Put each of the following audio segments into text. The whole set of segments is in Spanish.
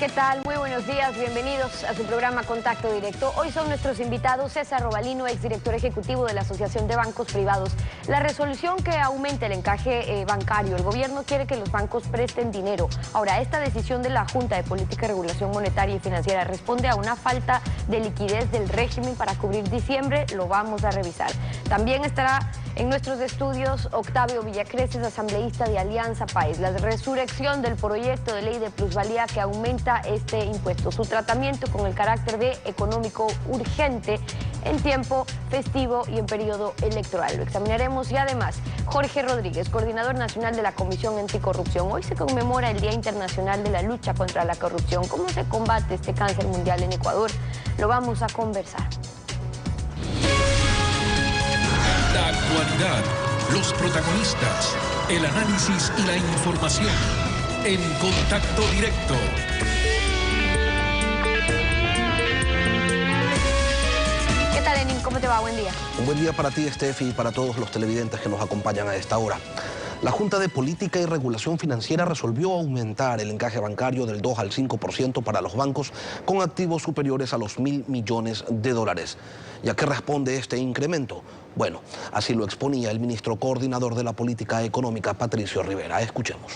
¿Qué tal? Muy buenos días, bienvenidos a su programa Contacto Directo. Hoy son nuestros invitados César Robalino, exdirector ejecutivo de la Asociación de Bancos Privados. La resolución que aumente el encaje bancario, el gobierno quiere que los bancos presten dinero. Ahora, esta decisión de la Junta de Política y Regulación Monetaria y Financiera responde a una falta de liquidez del régimen para cubrir diciembre, lo vamos a revisar. También estará en nuestros estudios Octavio Villacreces, asambleísta de Alianza País. La resurrección del proyecto de ley de plusvalía que aumenta este impuesto, su tratamiento con el carácter de económico urgente en tiempo festivo y en periodo electoral. Lo examinaremos. Y además, Jorge Rodríguez, coordinador nacional de la Comisión Anticorrupción. Hoy se conmemora el Día Internacional de la Lucha contra la Corrupción. ¿Cómo se combate este cáncer mundial en Ecuador? Lo vamos a conversar. La actualidad, los protagonistas, el análisis y la información en Contacto Directo. ¿Qué tal, Lenin? ¿Cómo te va? Buen día. Un buen día para ti, Steffi, y para todos los televidentes que nos acompañan a esta hora. La Junta de Política y Regulación Financiera resolvió aumentar el encaje bancario del 2 al 5% para los bancos con activos superiores a los $1.000 millones. ¿Y a qué responde este incremento? Bueno, así lo exponía el ministro coordinador de la Política Económica, Patricio Rivera. Escuchemos.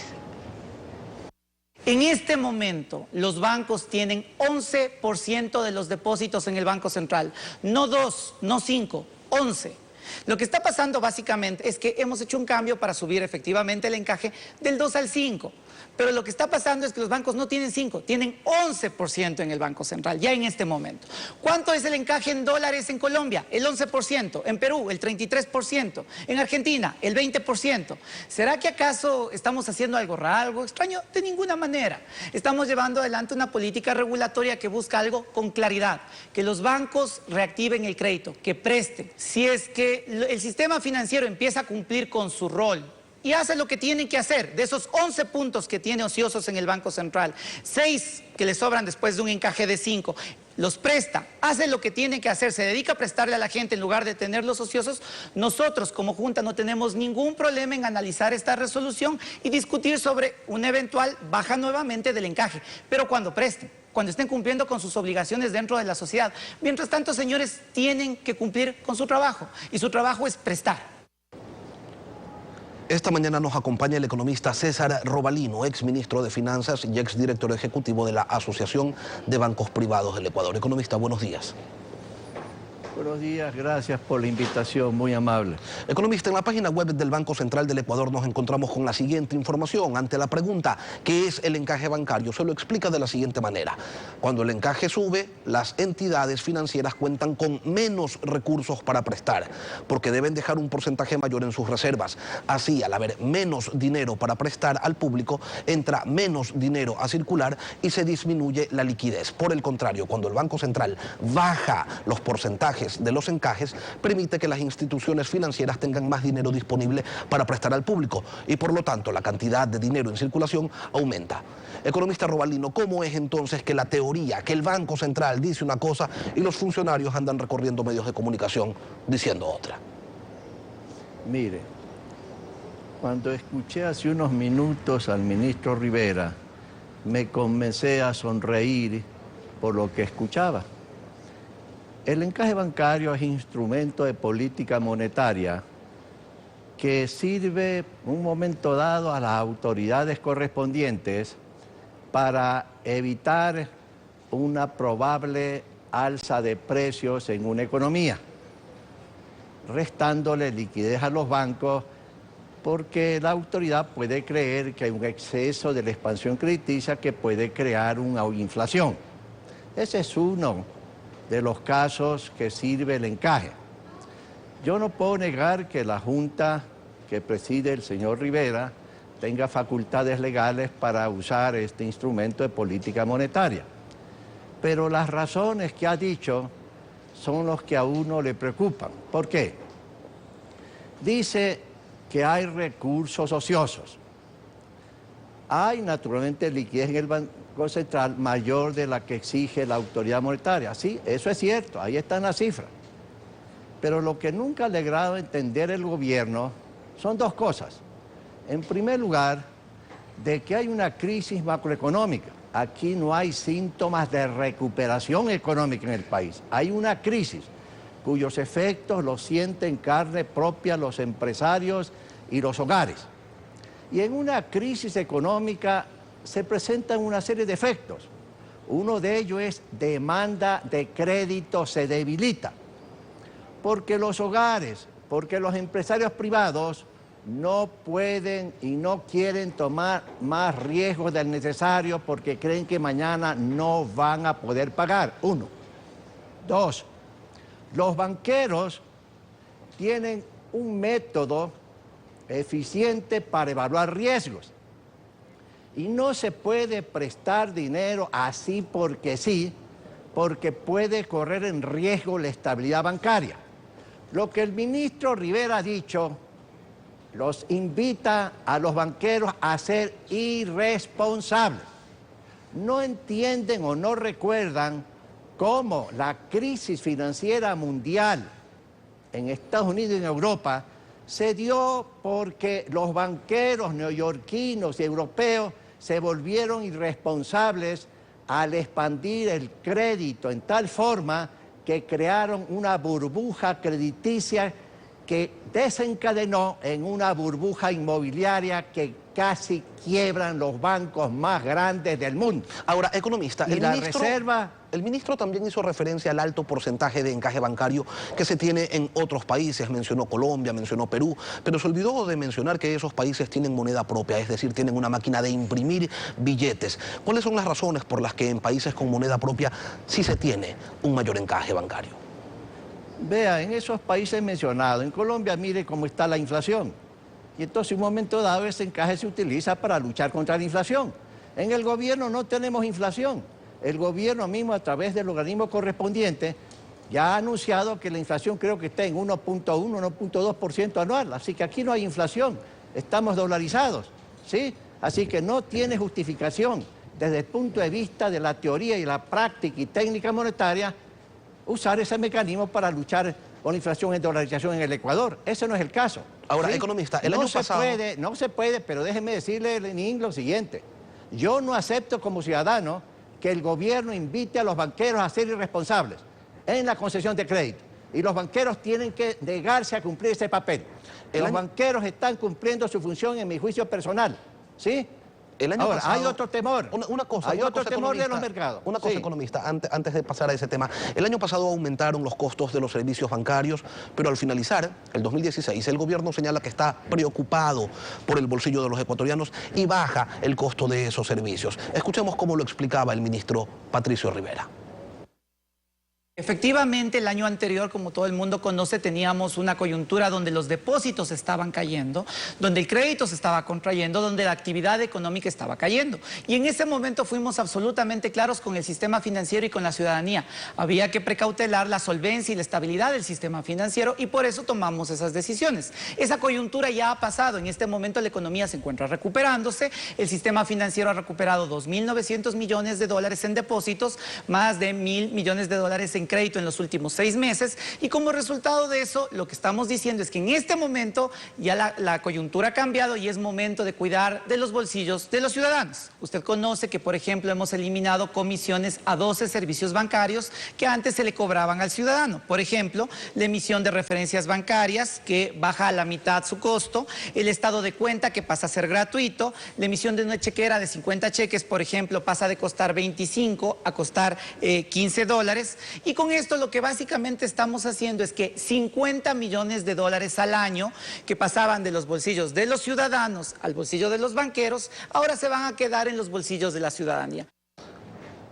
En este momento, los bancos tienen 11% de los depósitos en el Banco Central. No 2, no 5, 11. Lo que está pasando básicamente es que hemos hecho un cambio para subir efectivamente el encaje del 2 al 5. Pero lo que está pasando es que los bancos no tienen 5, tienen 11% en el Banco Central, ya en este momento. ¿Cuánto es el encaje en dólares en Colombia? El 11%. En Perú, el 33%. En Argentina, el 20%. ¿Será que acaso estamos haciendo algo raro, algo extraño? De ninguna manera. Estamos llevando adelante una política regulatoria que busca algo con claridad. Que los bancos reactiven el crédito, que presten. Si es que el sistema financiero empieza a cumplir con su rol y hace lo que tienen que hacer, de esos 11 puntos que tiene ociosos en el Banco Central, 6 que le sobran después de un encaje de 5, los presta, hace lo que tiene que hacer, se dedica a prestarle a la gente en lugar de tenerlos ociosos, nosotros como Junta no tenemos ningún problema en analizar esta resolución y discutir sobre una eventual baja nuevamente del encaje, pero cuando presten, cuando estén cumpliendo con sus obligaciones dentro de la sociedad. Mientras tanto, señores, tienen que cumplir con su trabajo, y su trabajo es prestar. Esta mañana nos acompaña el economista César Robalino, exministro de Finanzas y exdirector ejecutivo de la Asociación de Bancos Privados del Ecuador. Economista, buenos días. Buenos días, gracias por la invitación, muy amable. Economista, en la página web del Banco Central del Ecuador nos encontramos con la siguiente información. Ante la pregunta, ¿qué es el encaje bancario? Se lo explica de la siguiente manera. Cuando el encaje sube, las entidades financieras cuentan con menos recursos para prestar, porque deben dejar un porcentaje mayor en sus reservas. Así, al haber menos dinero para prestar al público, entra menos dinero a circular y se disminuye la liquidez. Por el contrario, cuando el Banco Central baja los porcentajes de los encajes, permite que las instituciones financieras tengan más dinero disponible para prestar al público y por lo tanto la cantidad de dinero en circulación aumenta. Economista Robalino, ¿cómo es entonces que la teoría, que el Banco Central dice una cosa y los funcionarios andan recorriendo medios de comunicación diciendo otra? Mire, cuando escuché hace unos minutos al ministro Rivera, me comencé a sonreír por lo que escuchaba. El encaje bancario es instrumento de política monetaria que sirve en un momento dado a las autoridades correspondientes para evitar una probable alza de precios en una economía, restándole liquidez a los bancos porque la autoridad puede creer que hay un exceso de la expansión crediticia que puede crear una inflación. Ese es uno de los casos que sirve el encaje. Yo no puedo negar que la Junta que preside el señor Rivera tenga facultades legales para usar este instrumento de política monetaria. Pero las razones que ha dicho son los que a uno le preocupan. ¿Por qué? Dice que hay recursos ociosos. Hay naturalmente liquidez en el Banco Central mayor de la que exige la autoridad monetaria. Sí, eso es cierto, ahí están las cifras. Pero lo que nunca ha logrado entender el gobierno son dos cosas. En primer lugar, de que hay una crisis macroeconómica. aquí no hay síntomas de recuperación económica en el país. Hay una crisis cuyos efectos los sienten carne propia los empresarios y los hogares. Y en una crisis económica se presentan una serie de efectos. Uno de ellos es demanda de crédito se debilita, porque los hogares, porque los empresarios privados no pueden y no quieren tomar más riesgos del necesario porque creen que mañana no van a poder pagar. Uno. Dos, los banqueros tienen un método eficiente para evaluar riesgos y no se puede prestar dinero así porque sí, porque puede correr en riesgo la estabilidad bancaria. Lo que el ministro Rivera ha dicho los invita a los banqueros a ser irresponsables. No entienden o no recuerdan cómo la crisis financiera mundial en Estados Unidos y en Europa se dio porque los banqueros neoyorquinos y europeos se volvieron irresponsables al expandir el crédito en tal forma que crearon una burbuja crediticia que desencadenó en una burbuja inmobiliaria que casi quiebran los bancos más grandes del mundo. Ahora, economista, el ministro también hizo referencia al alto porcentaje de encaje bancario que se tiene en otros países. Mencionó Colombia, mencionó Perú, pero se olvidó de mencionar que esos países tienen moneda propia, es decir, tienen una máquina de imprimir billetes. ¿Cuáles son las razones por las que en países con moneda propia sí se tiene un mayor encaje bancario? Vea, en esos países mencionados, en Colombia mire cómo está la inflación. Y entonces en un momento dado ese encaje se utiliza para luchar contra la inflación. En el gobierno no tenemos inflación. El gobierno mismo a través del organismo correspondiente ya ha anunciado que la inflación creo que está en 1.1, 1.2% anual. Así que aquí no hay inflación, estamos dolarizados, ¿sí? Así que no tiene justificación desde el punto de vista de la teoría y la práctica y técnica monetaria usar ese mecanismo para luchar con la inflación en dolarización en el Ecuador. Ese no es el caso. Ahora, ¿sí? economista, el año pasado... No se puede, pero déjeme decirle, Lenín, lo siguiente. Yo no acepto como ciudadano que el gobierno invite a los banqueros a ser irresponsables en la concesión de crédito. Y los banqueros tienen que negarse a cumplir ese papel. Los banqueros están cumpliendo su función en mi juicio personal, ¿sí? Ahora, pasado, hay otro temor. Hay otro temor de los mercados. Una cosa, economista, antes de pasar a ese tema. El año pasado aumentaron los costos de los servicios bancarios, pero al finalizar el 2016, el gobierno señala que está preocupado por el bolsillo de los ecuatorianos y baja el costo de esos servicios. Escuchemos cómo lo explicaba el ministro Patricio Rivera. Efectivamente, el año anterior, como todo el mundo conoce, teníamos una coyuntura donde los depósitos estaban cayendo, donde el crédito se estaba contrayendo, donde la actividad económica estaba cayendo. Y en ese momento fuimos absolutamente claros con el sistema financiero y con la ciudadanía. Había que precautelar la solvencia y la estabilidad del sistema financiero y por eso tomamos esas decisiones. Esa coyuntura ya ha pasado. En este momento la economía se encuentra recuperándose. El sistema financiero ha recuperado 2.900 millones de dólares en depósitos, más de 1.000 millones de dólares en crédito en los últimos 6 meses y como resultado de eso lo que estamos diciendo es que en este momento ya la coyuntura ha cambiado y es momento de cuidar de los bolsillos de los ciudadanos. Usted conoce que por ejemplo hemos eliminado comisiones a 12 servicios bancarios que antes se le cobraban al ciudadano. Por ejemplo, la emisión de referencias bancarias que baja a la mitad su costo, el estado de cuenta que pasa a ser gratuito, la emisión de una chequera de 50 cheques por ejemplo pasa de costar 25 a costar $15 y con esto lo que básicamente estamos haciendo es que 50 millones de dólares al año que pasaban de los bolsillos de los ciudadanos al bolsillo de los banqueros, ahora se van a quedar en los bolsillos de la ciudadanía.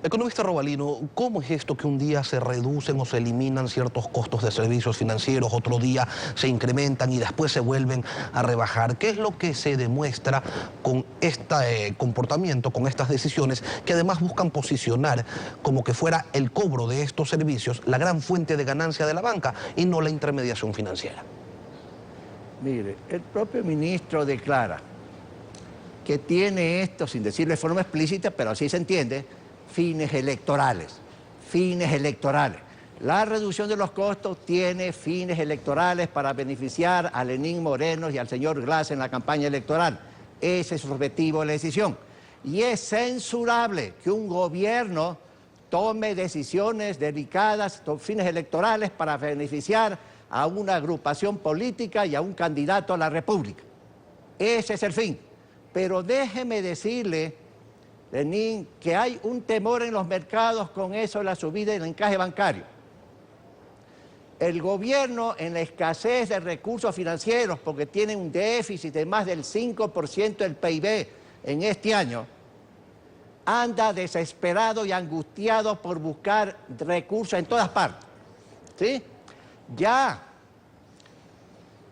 Economista Robalino, ¿cómo es esto que un día se reducen o se eliminan ciertos costos de servicios financieros, otro día se incrementan y después se vuelven a rebajar? ¿Qué es lo que se demuestra con este comportamiento, con estas decisiones que además buscan posicionar como que fuera el cobro de estos servicios la gran fuente de ganancia de la banca y no la intermediación financiera? Mire, el propio ministro declara que tiene esto, sin decirlo de forma explícita, pero así se entiende, fines electorales, fines electorales. La reducción de los costos tiene fines electorales para beneficiar a Lenín Moreno y al señor Glass en la campaña electoral. Ese es su objetivo de la decisión. Y es censurable que un gobierno tome decisiones delicadas con fines electorales para beneficiar a una agrupación política y a un candidato a la República. Ese es el fin. Pero déjeme decirle, Lenín, que hay un temor en los mercados con eso de la subida del encaje bancario. El gobierno, en la escasez de recursos financieros, porque tiene un déficit de más del 5% del PIB en este año, anda desesperado y angustiado por buscar recursos en todas partes. ¿Sí? Ya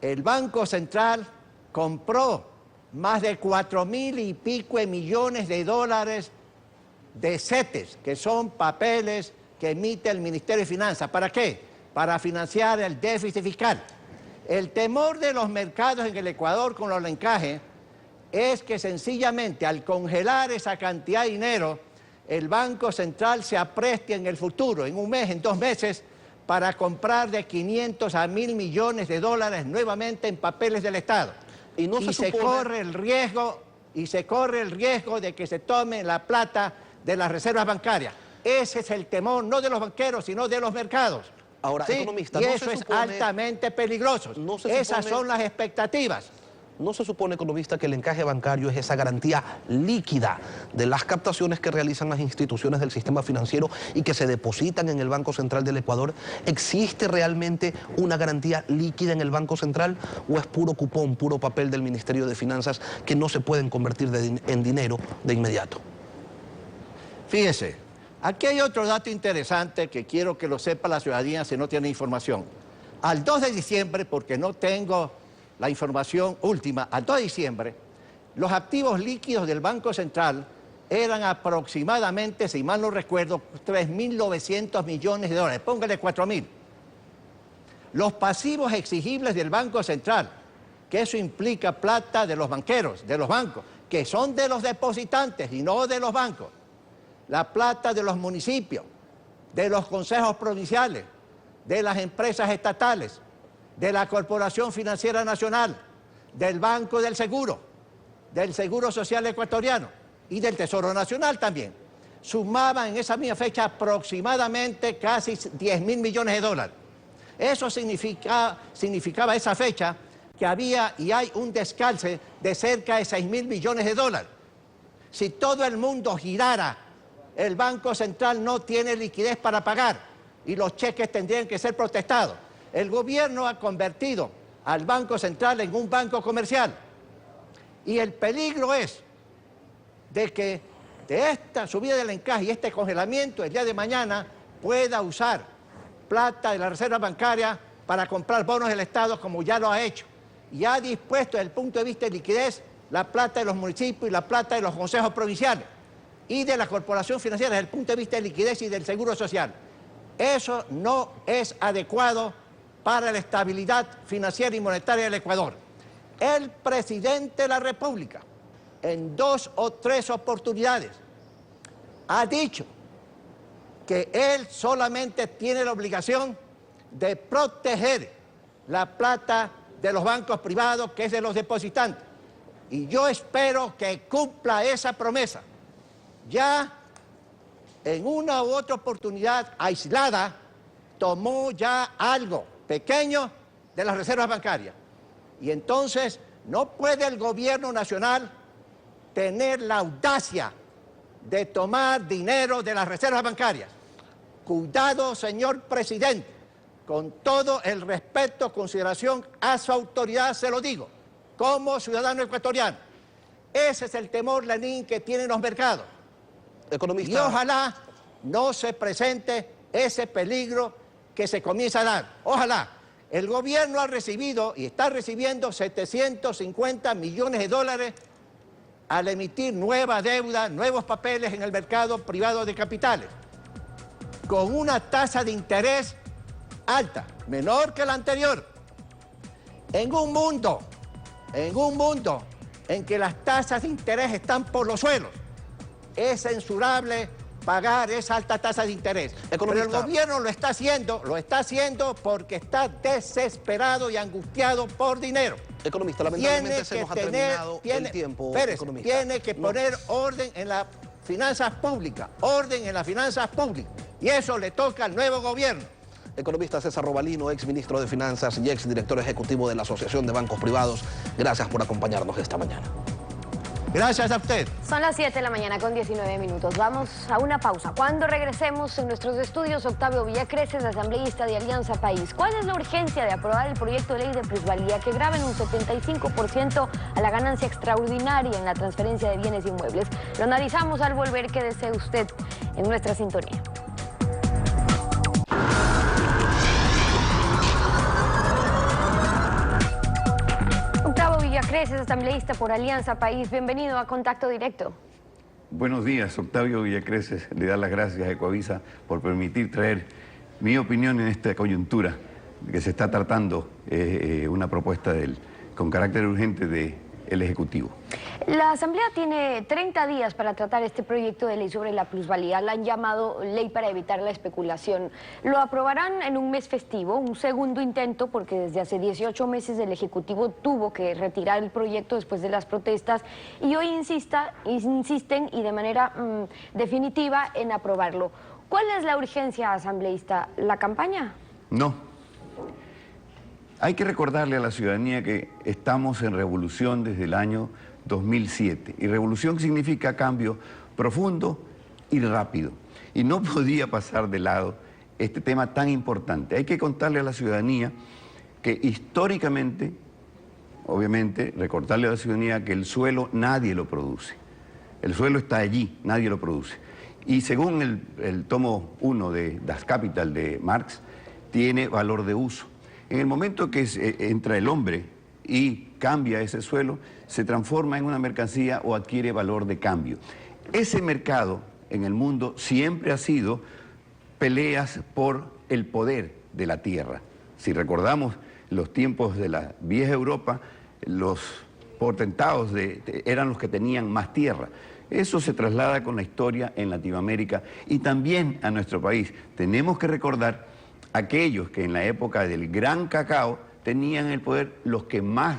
el Banco Central compró más de 4.000 y pico de millones de dólares de CETES, que son papeles que emite el Ministerio de Finanzas. ¿Para qué? Para financiar el déficit fiscal. El temor de los mercados en el Ecuador con los encajes es que sencillamente al congelar esa cantidad de dinero, el Banco Central se apreste en el futuro, en un mes, en 2 meses, para comprar de 500 a 1.000 millones de dólares nuevamente en papeles del Estado. Y se corre el riesgo de que se tome la plata de las reservas bancarias. Ese es el temor, no de los banqueros, sino de los mercados. Ahora, ¿sí? economista, y eso es altamente peligroso. Esas son las expectativas. ¿No se supone, economista, que el encaje bancario es esa garantía líquida de las captaciones que realizan las instituciones del sistema financiero y que se depositan en el Banco Central del Ecuador? ¿Existe realmente una garantía líquida en el Banco Central o es puro cupón, puro papel del Ministerio de Finanzas que no se pueden convertir en dinero de inmediato? Fíjese, aquí hay otro dato interesante que quiero que lo sepa la ciudadanía si no tiene información. Al 2 de diciembre, porque no tengo la información última, al 2 de diciembre, los activos líquidos del Banco Central eran aproximadamente, si mal no recuerdo, 3.900 millones de dólares. Póngale 4.000. Los pasivos exigibles del Banco Central, que eso implica plata de los banqueros, de los bancos, que son de los depositantes y no de los bancos. La plata de los municipios, de los consejos provinciales, de las empresas estatales, de la Corporación Financiera Nacional, del Banco del Seguro Social Ecuatoriano y del Tesoro Nacional también, sumaban en esa misma fecha aproximadamente casi 10.000 millones de dólares. Eso significaba esa fecha que había y hay un descalce de cerca de 6.000 millones de dólares. Si todo el mundo girara, el Banco Central no tiene liquidez para pagar y los cheques tendrían que ser protestados. El gobierno ha convertido al Banco Central en un banco comercial y el peligro es de que de esta subida del encaje y este congelamiento el día de mañana pueda usar plata de la reserva bancaria para comprar bonos del Estado como ya lo ha hecho y ha dispuesto desde el punto de vista de liquidez la plata de los municipios y la plata de los consejos provinciales y de la Corporación Financiera desde el punto de vista de liquidez y del Seguro Social. Eso no es adecuado para la estabilidad financiera y monetaria del Ecuador. El presidente de la República, en 2 o 3 oportunidades, ha dicho que él solamente tiene la obligación de proteger la plata de los bancos privados, que es de los depositantes. Y yo espero que cumpla esa promesa. Ya en una u otra oportunidad aislada, tomó ya algo pequeño de las reservas bancarias. Y entonces no puede el gobierno nacional tener la audacia de tomar dinero de las reservas bancarias. Cuidado, señor presidente, con todo el respeto, consideración a su autoridad, se lo digo, como ciudadano ecuatoriano. Ese es el temor, Lenín, que tienen los mercados. Economista. Y ojalá no se presente ese peligro que se comienza a dar. Ojalá. El gobierno ha recibido y está recibiendo 750 millones de dólares al emitir nueva deuda, nuevos papeles en el mercado privado de capitales, con una tasa de interés alta, menor que la anterior. En un mundo en que las tasas de interés están por los suelos, es censurable pagar esa alta tasa de interés. Pero el gobierno lo está haciendo porque está desesperado y angustiado por dinero. Economista, lamentablemente se nos ha terminado el tiempo. Tiene que poner orden en las finanzas públicas, y eso le toca al nuevo gobierno. Economista César Robalino, ex ministro de Finanzas y ex director ejecutivo de la Asociación de Bancos Privados, gracias por acompañarnos esta mañana. Gracias a usted. Son las 7 de la mañana con 19 minutos. Vamos a una pausa. Cuando regresemos en nuestros estudios, Octavio Villacreces, asambleísta de Alianza País. ¿Cuál es la urgencia de aprobar el proyecto de ley de plusvalía que grava en un 75% a la ganancia extraordinaria en la transferencia de bienes inmuebles? Lo analizamos al volver. Quédese usted en nuestra sintonía. Villacreces, asambleísta por Alianza País. Bienvenido a Contacto Directo. Buenos días, Octavio Villacreces. Le da las gracias a Ecoavisa por permitir traer mi opinión en esta coyuntura que se está tratando una propuesta con carácter urgente del Ejecutivo. La Asamblea tiene 30 días para tratar este proyecto de ley sobre la plusvalía. La han llamado ley para evitar la especulación. Lo aprobarán en un mes festivo, un segundo intento, porque desde hace 18 meses el Ejecutivo tuvo que retirar el proyecto después de las protestas y hoy insisten y de manera definitiva en aprobarlo. ¿Cuál es la urgencia, asambleísta? ¿La campaña? No. Hay que recordarle a la ciudadanía que estamos en revolución desde el año 2007. Y revolución significa cambio profundo y rápido. Y no podía pasar de lado este tema tan importante. Hay que contarle a la ciudadanía que históricamente, obviamente, recordarle a la ciudadanía que el suelo nadie lo produce. El suelo está allí, nadie lo produce. Y según el tomo 1 de Das Kapital de Marx, tiene valor de uso. En el momento que entra el hombre y cambia ese suelo, se transforma en una mercancía o adquiere valor de cambio. Ese mercado en el mundo siempre ha sido peleas por el poder de la tierra. Si recordamos los tiempos de la vieja Europa, los potentados eran los que tenían más tierra. Eso se traslada con la historia en Latinoamérica y también a nuestro país. Tenemos que recordar aquellos que en la época del gran cacao tenían el poder, los que más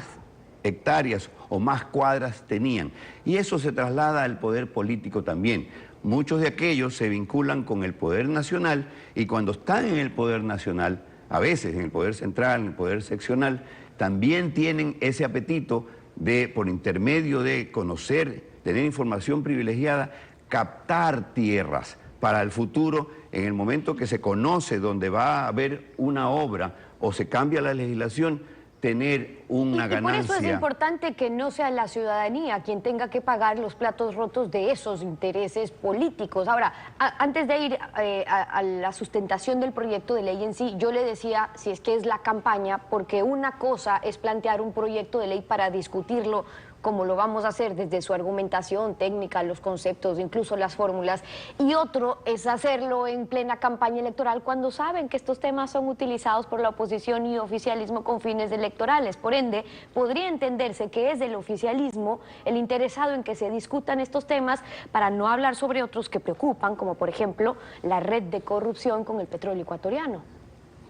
hectáreas o más cuadras tenían. Y eso se traslada al poder político también. Muchos de aquellos se vinculan con el poder nacional y cuando están en el poder nacional, a veces en el poder central, en el poder seccional, también tienen ese apetito de, por intermedio de conocer, tener información privilegiada, captar tierras para el futuro, en el momento que se conoce dónde va a haber una obra o se cambia la legislación, tener una ganancia. Por eso es importante que no sea la ciudadanía quien tenga que pagar los platos rotos de esos intereses políticos. Ahora, antes de ir a la sustentación del proyecto de ley en sí, yo le decía si es que es la campaña, porque una cosa es plantear un proyecto de ley para discutirlo como lo vamos a hacer desde su argumentación técnica, los conceptos, incluso las fórmulas, y otro es hacerlo en plena campaña electoral cuando saben que estos temas son utilizados por la oposición y oficialismo con fines electorales. Por ende, podría entenderse que es del oficialismo el interesado en que se discutan estos temas para no hablar sobre otros que preocupan, como por ejemplo la red de corrupción con el petróleo ecuatoriano.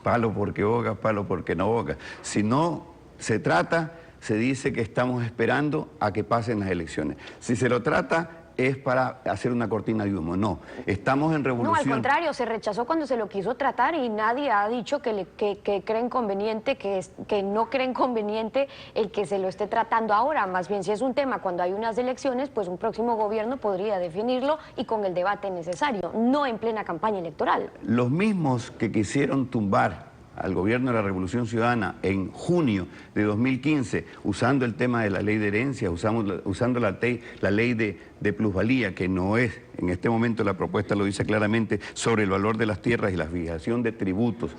Palo porque boga, palo porque no boga. Si no se trata, se dice que estamos esperando a que pasen las elecciones. Si se lo trata es para hacer una cortina de humo. No, estamos en revolución. No, al contrario, se rechazó cuando se lo quiso tratar y nadie ha dicho que creen conveniente, que no creen conveniente el que se lo esté tratando ahora. Más bien, si es un tema cuando hay unas elecciones, pues un próximo gobierno podría definirlo y con el debate necesario, no en plena campaña electoral. Los mismos que quisieron tumbar al gobierno de la Revolución Ciudadana en junio de 2015, usando el tema de la ley de herencia, usando la ley de plusvalía, que no es, en este momento la propuesta lo dice claramente, sobre el valor de las tierras y la fijación de tributos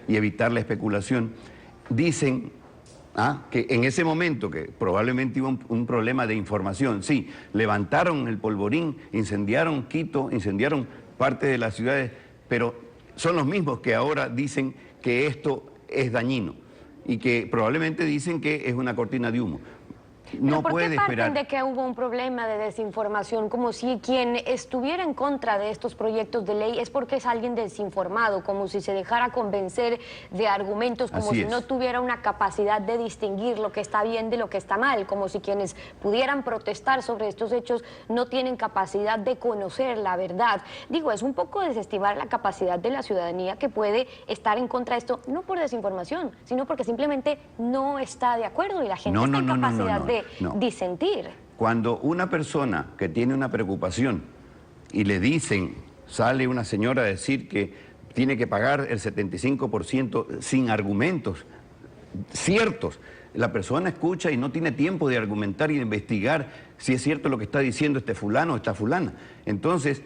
y evitar la especulación, dicen que en ese momento, que probablemente hubo un problema de información, sí, levantaron el polvorín, incendiaron Quito, incendiaron parte de las ciudades, pero son los mismos que ahora dicen que esto es dañino y que probablemente dicen que es una cortina de humo. no puede ¿Por qué parten esperar. de que hubo un problema de desinformación? Como si quien estuviera en contra de estos proyectos de ley es porque es alguien desinformado, como si se dejara convencer de argumentos, como Así si es. no tuviera una capacidad de distinguir lo que está bien de lo que está mal, como si quienes pudieran protestar sobre estos hechos no tienen capacidad de conocer la verdad. Digo, es un poco desestimar la capacidad de la ciudadanía que puede estar en contra de esto, no por desinformación, sino porque simplemente no está de acuerdo y la gente está en capacidad de disentir. Cuando una persona que tiene una preocupación y le dicen, sale una señora a decir que tiene que pagar el 75% sin argumentos ciertos, la persona escucha y no tiene tiempo de argumentar y de investigar si es cierto lo que está diciendo este fulano o esta fulana. Entonces,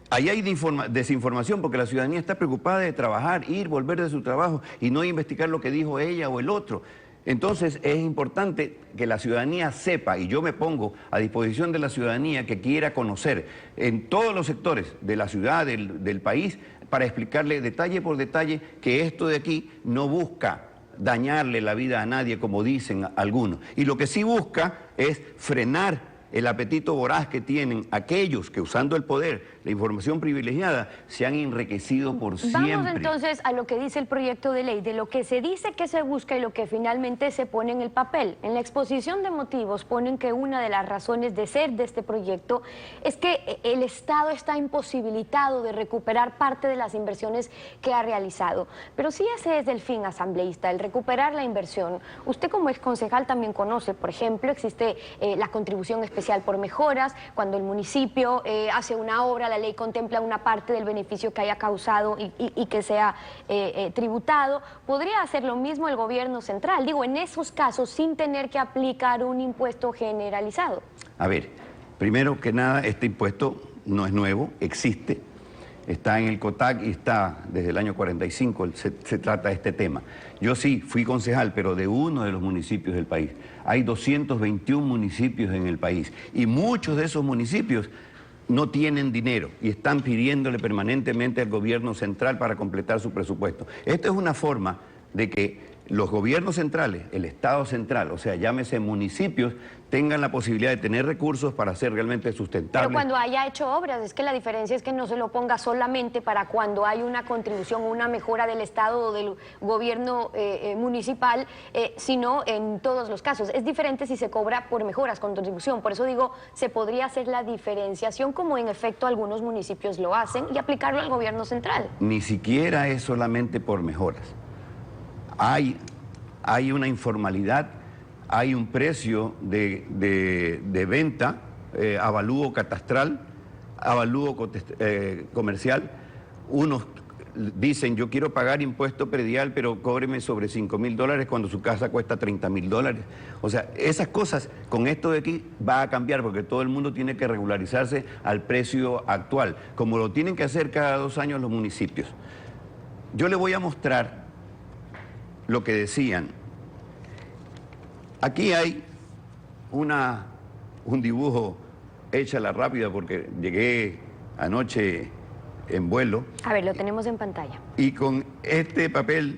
ahí hay desinformación porque la ciudadanía está preocupada de trabajar, ir, volver de su trabajo y no investigar lo que dijo ella o el otro. Entonces es importante que la ciudadanía sepa, y yo me pongo a disposición de la ciudadanía que quiera conocer en todos los sectores de la ciudad, del país, para explicarle detalle por detalle que esto de aquí no busca dañarle la vida a nadie, como dicen algunos. Y lo que sí busca es frenar el apetito voraz que tienen aquellos que, usando el poder, la información privilegiada, se han enriquecido por siempre. Vamos entonces a lo que dice el proyecto de ley, de lo que se dice que se busca y lo que finalmente se pone en el papel. En la exposición de motivos ponen que una de las razones de ser de este proyecto es que el Estado está imposibilitado de recuperar parte de las inversiones que ha realizado. Pero si ese es el fin asambleísta, el recuperar la inversión, usted como ex concejal también conoce, por ejemplo, existe la contribución especial por mejoras, cuando el municipio hace una obra, la ley contempla una parte del beneficio que haya causado y que sea tributado. ¿Podría hacer lo mismo el gobierno central? Digo, en esos casos, sin tener que aplicar un impuesto generalizado. A ver, primero que nada, este impuesto no es nuevo, existe, está en el COTAC y está desde el año 45, se trata de este tema. Yo sí fui concejal, pero de uno de los municipios del país. Hay 221 municipios en el país y muchos de esos municipios no tienen dinero y están pidiéndole permanentemente al gobierno central para completar su presupuesto. Esto es una forma de que los gobiernos centrales, el Estado central, o sea, llámese municipios, tengan la posibilidad de tener recursos para ser realmente sustentables. Pero cuando haya hecho obras, es que la diferencia es que no se lo ponga solamente para cuando hay una contribución o una mejora del Estado o del gobierno municipal, sino en todos los casos. Es diferente si se cobra por mejoras, con contribución. Por eso digo, se podría hacer la diferenciación como en efecto algunos municipios lo hacen y aplicarlo al gobierno central. Ni siquiera es solamente por mejoras. Hay una informalidad, hay un precio de venta, avalúo catastral, avalúo comercial. Unos dicen, yo quiero pagar impuesto predial, pero cóbreme sobre $5.000 cuando su casa cuesta $30.000. O sea, esas cosas con esto de aquí va a cambiar porque todo el mundo tiene que regularizarse al precio actual, como lo tienen que hacer cada 2 años los municipios. Yo le voy a mostrar lo que decían. Aquí hay un dibujo hecha a la rápida porque llegué anoche en vuelo. A ver, lo tenemos en pantalla. Y con este papel,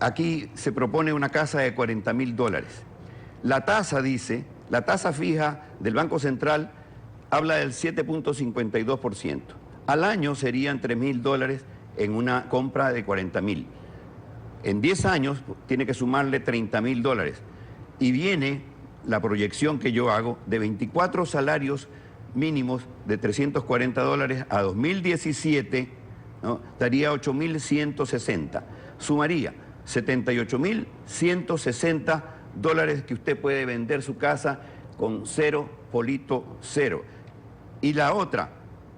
aquí se propone una casa de $40.000. La tasa dice, la tasa fija del Banco Central habla del 7.52%. Al año serían $3.000 en una compra de 40.000. En 10 años tiene que sumarle $30.000 y viene la proyección que yo hago de 24 salarios mínimos de $340 a 2017, ¿no? Daría $8.160. Sumaría $78.160 que usted puede vender su casa con 0.0. Y la otra,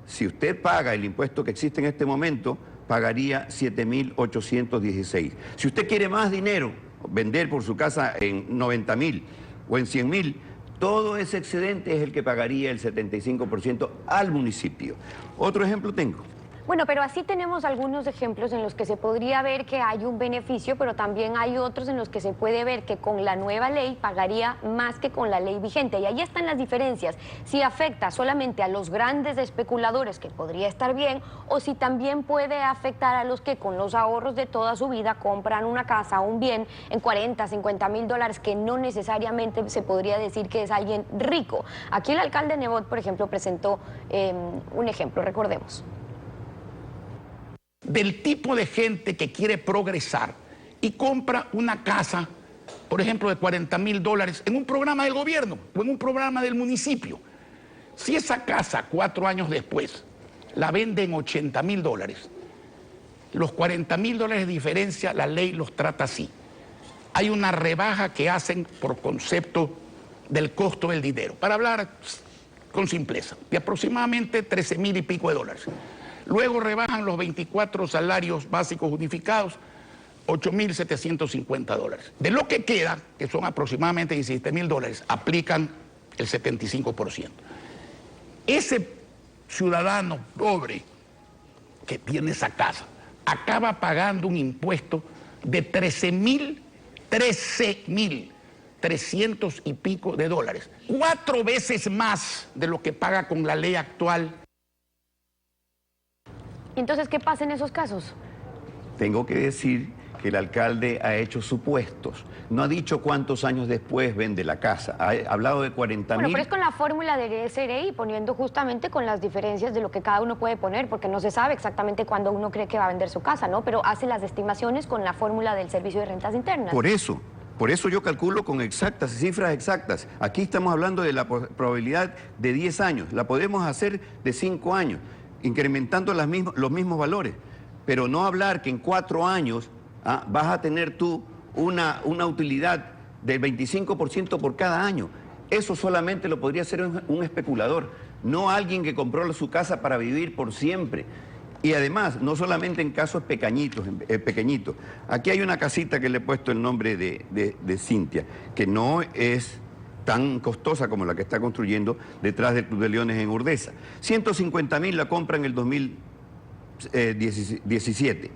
si usted paga el impuesto que existe en este momento, pagaría $7.816. Si usted quiere más dinero, vender por su casa en $90.000 o en $100.000, todo ese excedente es el que pagaría el 75% al municipio. Otro ejemplo tengo. Bueno, pero así tenemos algunos ejemplos en los que se podría ver que hay un beneficio, pero también hay otros en los que se puede ver que con la nueva ley pagaría más que con la ley vigente. Y ahí están las diferencias. Si afecta solamente a los grandes especuladores, que podría estar bien, o si también puede afectar a los que con los ahorros de toda su vida compran una casa o un bien en 40, 50 mil dólares, que no necesariamente se podría decir que es alguien rico. Aquí el alcalde Nebot, por ejemplo, presentó un ejemplo, recordemos. Del tipo de gente que quiere progresar y compra una casa, por ejemplo, de 40 mil dólares en un programa del gobierno o en un programa del municipio. Si esa casa 4 años después la vende en 80 mil dólares, los 40 mil dólares de diferencia, la ley los trata así. Hay una rebaja que hacen por concepto del costo del dinero, para hablar con simpleza, de aproximadamente 13 mil y pico de dólares. Luego rebajan los 24 salarios básicos unificados, 8.750 dólares. De lo que queda, que son aproximadamente 17 mil dólares, aplican el 75%. Ese ciudadano pobre que tiene esa casa acaba pagando un impuesto de 13.300 y pico de dólares. 4 veces más de lo que paga con la ley actual. Entonces, ¿qué pasa en esos casos? Tengo que decir que el alcalde ha hecho supuestos. No ha dicho cuántos años después vende la casa. Ha hablado de 40 mil. Bueno, pero es con la fórmula del SRI, poniendo justamente con las diferencias de lo que cada uno puede poner, porque no se sabe exactamente cuándo uno cree que va a vender su casa, ¿no? Pero hace las estimaciones con la fórmula del Servicio de Rentas Internas. Por eso yo calculo con exactas, cifras exactas. Aquí estamos hablando de la probabilidad de 10 años. La podemos hacer de 5 años, incrementando los mismos valores. Pero no hablar que en 4 años vas a tener tú una utilidad del 25% por cada año. Eso solamente lo podría hacer un especulador, no alguien que compró su casa para vivir por siempre. Y además, no solamente en casos pequeñitos. Aquí hay una casita que le he puesto el nombre de Cintia, que no es tan costosa como la que está construyendo detrás del Club de Leones en Urdesa. 150.000 la compra en el 2017.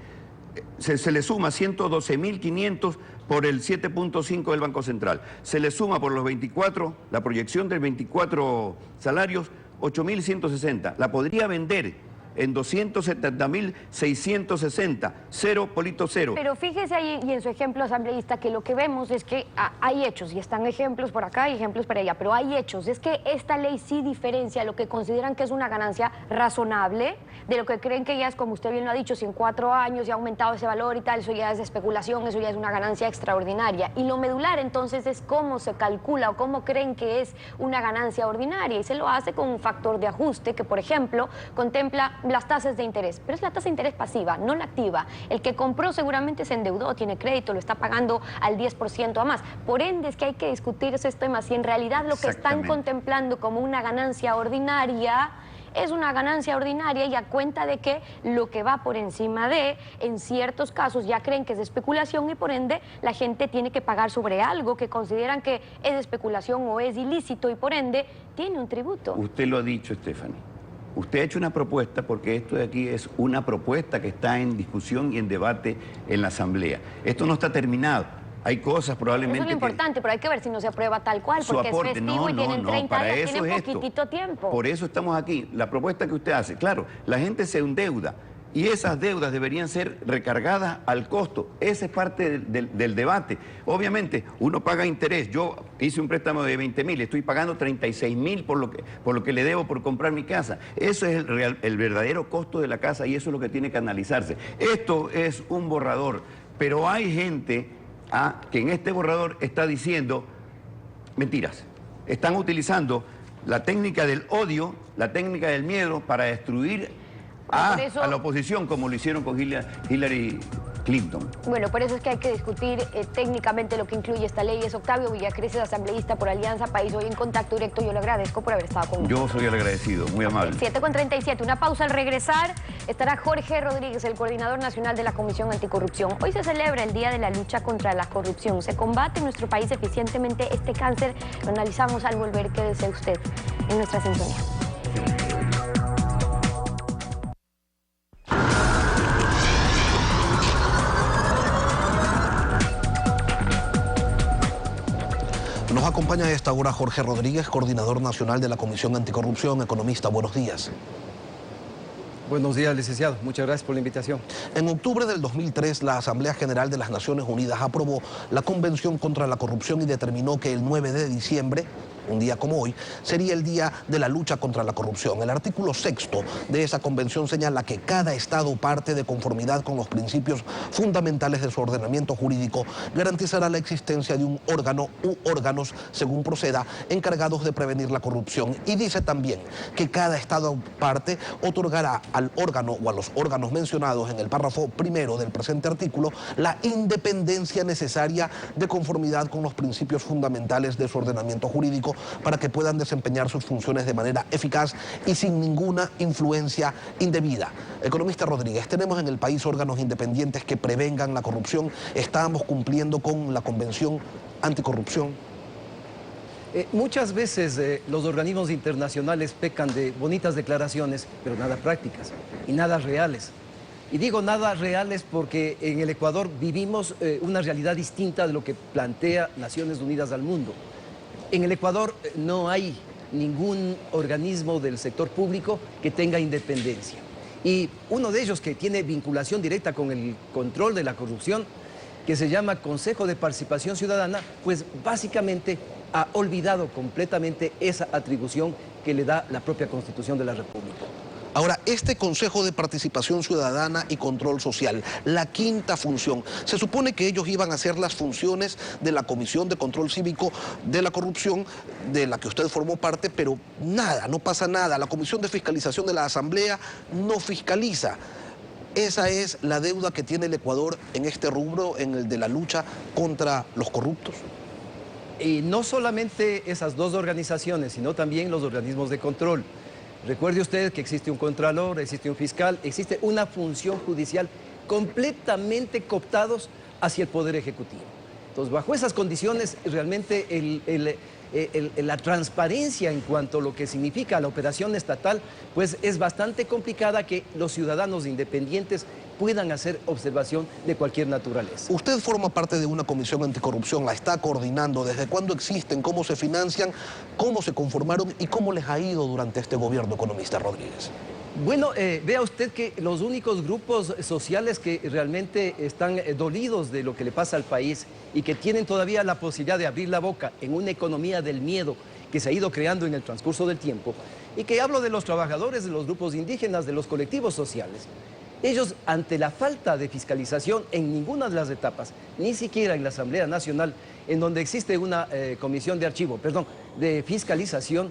Se le suma 112.500 por el 7.5 del Banco Central. Se le suma por los 24, la proyección del 24 salarios, 8.160. La podría vender en 270.660, 0.0. Pero fíjese ahí, y en su ejemplo asambleísta, que lo que vemos es que hay hechos, y están ejemplos por acá y ejemplos por allá, pero hay hechos. Es que esta ley sí diferencia lo que consideran que es una ganancia razonable, de lo que creen que ya es, como usted bien lo ha dicho, si en 4 años ya ha aumentado ese valor y tal, eso ya es especulación, eso ya es una ganancia extraordinaria. Y lo medular entonces es cómo se calcula o cómo creen que es una ganancia ordinaria, y se lo hace con un factor de ajuste que, por ejemplo, contempla las tasas de interés, pero es la tasa de interés pasiva, no la activa. El que compró seguramente se endeudó, tiene crédito, lo está pagando al 10% a más. Por ende es que hay que discutir esos temas, si en realidad lo que están contemplando como una ganancia ordinaria es una ganancia ordinaria, y a cuenta de que lo que va por encima de, en ciertos casos ya creen que es especulación, y por ende la gente tiene que pagar sobre algo que consideran que es especulación o es ilícito, y por ende tiene un tributo. Usted lo ha dicho, Stephanie. Usted ha hecho una propuesta, porque esto de aquí es una propuesta que está en discusión y en debate en la Asamblea. Esto no está terminado. Hay cosas probablemente... Eso es lo importante, pero hay que ver si no se aprueba tal cual, porque es festivo y tienen 30 días, tienen poquitito tiempo. Por eso estamos aquí. La propuesta que usted hace, claro, la gente se endeuda y esas deudas deberían ser recargadas al costo. Esa es parte del debate. Obviamente, uno paga interés. Yo hice un préstamo de 20.000, estoy pagando 36.000 por lo que le debo por comprar mi casa. Eso es el verdadero costo de la casa, y eso es lo que tiene que analizarse. Esto es un borrador, pero hay gente que en este borrador está diciendo mentiras. Están utilizando la técnica del odio, la técnica del miedo para destruir a la oposición, como lo hicieron con Hillary Clinton. Bueno, por eso es que hay que discutir técnicamente lo que incluye esta ley. Es Octavio Villacreces, asambleísta por Alianza País, hoy en Contacto Directo. Yo le agradezco por haber estado conmigo. Yo soy el agradecido, muy amable. 7:37, una pausa. Al regresar estará Jorge Rodríguez, el coordinador nacional de la Comisión Anticorrupción. Hoy se celebra el Día de la Lucha contra la Corrupción. ¿Se combate en nuestro país eficientemente este cáncer? Lo analizamos al volver. Quédese usted en nuestra sintonía. Nos acompaña a esta hora Jorge Rodríguez, coordinador nacional de la Comisión Anticorrupción, economista. Buenos días. Buenos días, licenciado. Muchas gracias por la invitación. En octubre del 2003, la Asamblea General de las Naciones Unidas aprobó la Convención contra la Corrupción y determinó que el 9 de diciembre, un día como hoy, sería el Día de la Lucha contra la Corrupción. El artículo 6º de esa convención señala que cada Estado parte de conformidad con los principios fundamentales de su ordenamiento jurídico garantizará la existencia de un órgano u órganos, según proceda, encargados de prevenir la corrupción. Y dice también que cada Estado parte otorgará al órgano o a los órganos mencionados en el párrafo primero del presente artículo la independencia necesaria de conformidad con los principios fundamentales de su ordenamiento jurídico para que puedan desempeñar sus funciones de manera eficaz y sin ninguna influencia indebida. Economista Rodríguez, tenemos en el país órganos independientes que prevengan la corrupción. ¿Estamos cumpliendo con la Convención Anticorrupción? Muchas veces los organismos internacionales pecan de bonitas declaraciones, pero nada prácticas y nada reales. Y digo nada reales porque en el Ecuador vivimos una realidad distinta de lo que plantea Naciones Unidas al mundo. En el Ecuador no hay ningún organismo del sector público que tenga independencia. Y uno de ellos que tiene vinculación directa con el control de la corrupción, que se llama Consejo de Participación Ciudadana, pues básicamente ha olvidado completamente esa atribución que le da la propia Constitución de la República. Ahora, este Consejo de Participación Ciudadana y Control Social, la quinta función, se supone que ellos iban a hacer las funciones de la Comisión de Control Cívico de la Corrupción, de la que usted formó parte, pero nada, no pasa nada. La Comisión de Fiscalización de la Asamblea no fiscaliza. Esa es la deuda que tiene el Ecuador en este rubro, en el de la lucha contra los corruptos. Y no solamente esas dos organizaciones, sino también los organismos de control. Recuerde usted que existe un contralor, existe un fiscal, existe una función judicial completamente cooptados hacia el Poder Ejecutivo. Entonces, bajo esas condiciones, realmente la transparencia en cuanto a lo que significa la operación estatal, pues es bastante complicada que los ciudadanos independientes puedan hacer observación de cualquier naturaleza. Usted forma parte de una comisión anticorrupción, la está coordinando. ¿Desde cuándo existen? ¿Cómo se financian? ¿Cómo se conformaron? ¿Y cómo les ha ido durante este gobierno, economista Rodríguez? Bueno, vea usted que los únicos grupos sociales que realmente están dolidos de lo que le pasa al país y que tienen todavía la posibilidad de abrir la boca en una economía del miedo que se ha ido creando en el transcurso del tiempo, y que hablo de los trabajadores, de los grupos indígenas, de los colectivos sociales. Ellos, ante la falta de fiscalización en ninguna de las etapas, ni siquiera en la Asamblea Nacional, en donde existe una comisión de fiscalización,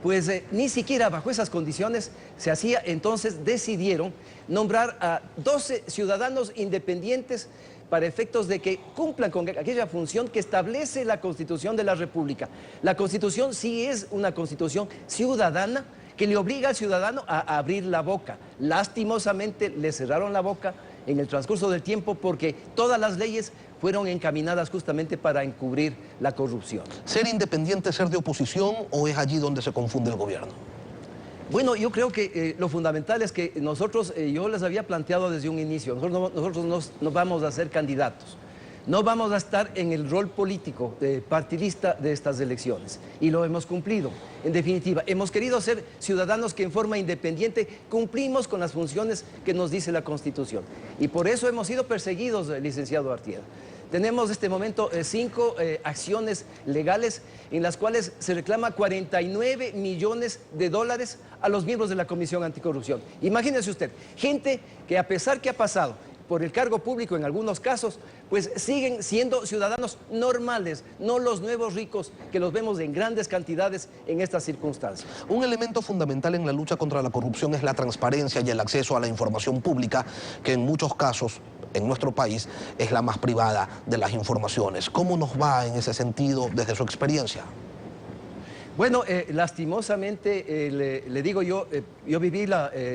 pues ni siquiera bajo esas condiciones se hacía. Entonces decidieron nombrar a 12 ciudadanos independientes para efectos de que cumplan con aquella función que establece la Constitución de la República. La Constitución sí es una Constitución ciudadana que le obliga al ciudadano a abrir la boca. Lastimosamente le cerraron la boca en el transcurso del tiempo porque todas las leyes fueron encaminadas justamente para encubrir la corrupción. ¿Ser independiente, ser de oposición, o es allí donde se confunde el gobierno? Bueno, yo creo que lo fundamental es que nosotros, yo les había planteado desde un inicio, nosotros no vamos a ser candidatos. No vamos a estar en el rol político partidista de estas elecciones, y lo hemos cumplido. En definitiva, hemos querido ser ciudadanos que en forma independiente cumplimos con las funciones que nos dice la Constitución. Y por eso hemos sido perseguidos, licenciado Artieda. Tenemos en este momento 5 acciones legales en las cuales se reclama 49 millones de dólares a los miembros de la Comisión Anticorrupción. Imagínese usted, gente que a pesar que ha pasado por el cargo público en algunos casos, pues siguen siendo ciudadanos normales, no los nuevos ricos que los vemos en grandes cantidades en estas circunstancias. Un elemento fundamental en la lucha contra la corrupción es la transparencia y el acceso a la información pública, que en muchos casos en nuestro país es la más privada de las informaciones. ¿Cómo nos va en ese sentido desde su experiencia? Bueno, lastimosamente, le digo yo viví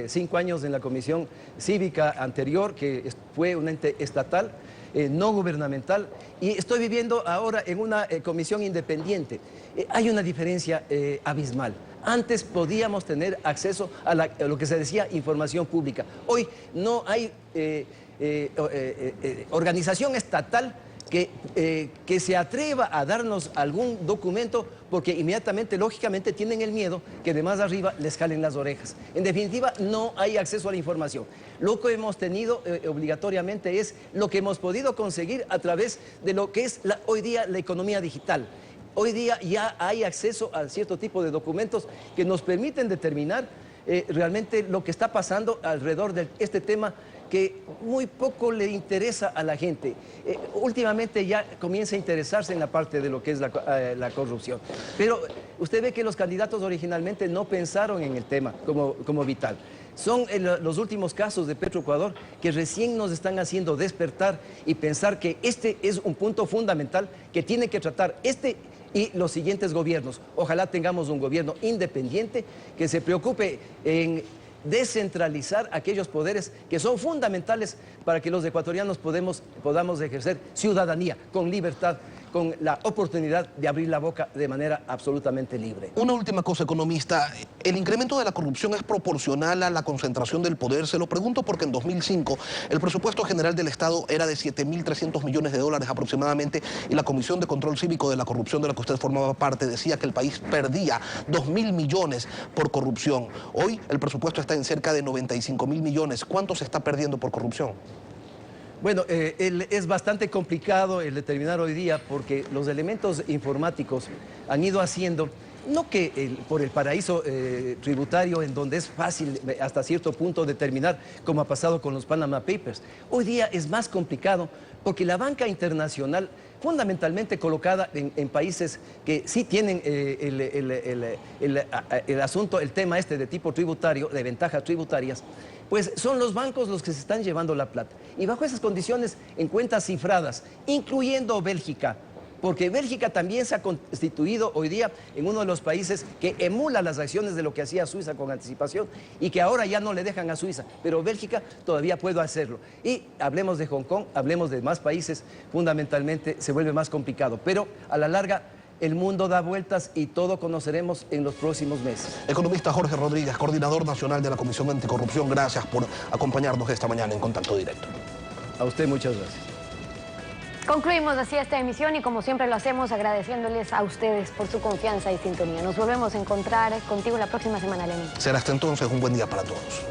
5 años en la comisión cívica anterior, que fue un ente estatal, no gubernamental, y estoy viviendo ahora en una comisión independiente. Hay una diferencia abismal. Antes podíamos tener acceso a lo que se decía información pública. Hoy no hay organización estatal que se atreva a darnos algún documento, porque inmediatamente, lógicamente, tienen el miedo que de más arriba les jalen las orejas. En definitiva, no hay acceso a la información. Lo que hemos tenido obligatoriamente es lo que hemos podido conseguir a través de lo que es hoy día la economía digital. Hoy día ya hay acceso a cierto tipo de documentos que nos permiten determinar realmente lo que está pasando alrededor de este tema, que muy poco le interesa a la gente. Últimamente ya comienza a interesarse en la parte de lo que es la corrupción. Pero usted ve que los candidatos originalmente no pensaron en el tema como vital. Son los últimos casos de Petroecuador que recién nos están haciendo despertar y pensar que este es un punto fundamental que tiene que tratar y los siguientes gobiernos. Ojalá tengamos un gobierno independiente que se preocupe en descentralizar aquellos poderes que son fundamentales para que los ecuatorianos podamos ejercer ciudadanía con libertad, con la oportunidad de abrir la boca de manera absolutamente libre. Una última cosa, economista. ¿El incremento de la corrupción es proporcional a la concentración del poder? Se lo pregunto porque en 2005 el presupuesto general del Estado era de 7.300 millones de dólares aproximadamente, y la Comisión de Control Cívico de la Corrupción, de la que usted formaba parte, decía que el país perdía 2.000 millones por corrupción. Hoy el presupuesto está en cerca de 95.000 millones. ¿Cuánto se está perdiendo por corrupción? Bueno, es bastante complicado el determinar hoy día, porque los elementos informáticos han ido haciendo, no que por el paraíso tributario, en donde es fácil hasta cierto punto determinar, como ha pasado con los Panama Papers. Hoy día es más complicado porque la banca internacional, fundamentalmente colocada en países que sí tienen el asunto, el tema de tipo tributario, de ventajas tributarias, pues son los bancos los que se están llevando la plata. Y bajo esas condiciones, en cuentas cifradas, incluyendo Bélgica, porque Bélgica también se ha constituido hoy día en uno de los países que emula las acciones de lo que hacía Suiza con anticipación, y que ahora ya no le dejan a Suiza, pero Bélgica todavía puede hacerlo. Y hablemos de Hong Kong, hablemos de más países, fundamentalmente se vuelve más complicado, pero a la larga el mundo da vueltas y todo conoceremos en los próximos meses. Economista Jorge Rodríguez, coordinador nacional de la Comisión Anticorrupción, gracias por acompañarnos esta mañana en Contacto Directo. A usted muchas gracias. Concluimos así esta emisión y, como siempre lo hacemos, agradeciéndoles a ustedes por su confianza y sintonía. Nos volvemos a encontrar contigo la próxima semana, Lenín. Será hasta entonces un buen día para todos.